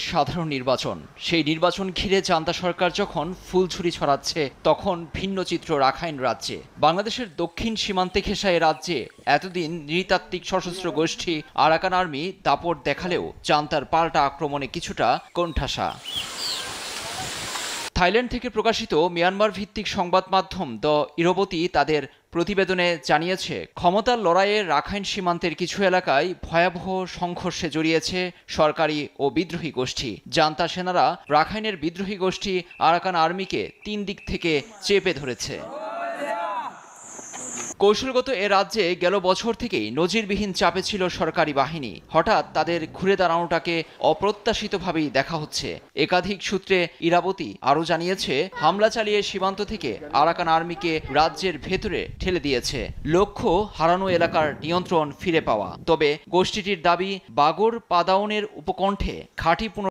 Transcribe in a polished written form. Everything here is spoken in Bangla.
সাধারণ নির্বাচন। সেই নির্বাচন ঘিরে জান্তা সরকার যখন ফুলছুরি ছড়াচ্ছে, তখন ভিন্ন চিত্র রাখাইন রাজ্যে। বাংলাদেশের দক্ষিণ সীমান্তে ঘেঁষা এ রাজ্যে এতদিন নৃতাত্ত্বিক সশস্ত্র গোষ্ঠী আরাকান আর্মি দাপট দেখালেও জান্তার পাল্টা আক্রমণে কিছুটা কোণঠাসা। থাইল্যান্ড থেকে প্রকাশিত মিয়ানমার ভিত্তিক সংবাদ মাধ্যম দ্য ইরবতী তাদের প্রতিবেদনে জানিয়েছে, ক্ষমতার লড়াইয়ে রাখাইন সীমান্তের কিছু এলাকায় ভয়াবহ সংঘর্ষে জড়িয়েছে সরকারি ও বিদ্রোহী গোষ্ঠী। জান্তা সেনারা রাখাইনের বিদ্রোহী গোষ্ঠী আরাকান আর্মিকে 3 দিক থেকে চেপে ধরেছে। কৌশলগত এ রাজ্যে গেল বছর থেকেই নজিরবিহীন চাপে ছিল সরকারি বাহিনী। হঠাৎ তাদের ঘুরে দাঁড়ানোটাকে অপ্রত্যাশিতভাবেই দেখা হচ্ছে। একাধিক সূত্রে ইরাবতী আরও জানিয়েছে, হামলা চালিয়ে সীমান্ত থেকে আরাকান আর্মিকে রাজ্যের ভেতরে ঠেলে দিয়েছে। লক্ষ্য হারানো এলাকার নিয়ন্ত্রণ ফিরে পাওয়া। তবে গোষ্ঠীটির দাবি, বাগর পাদাউনের উপকণ্ঠে ঘাঁটি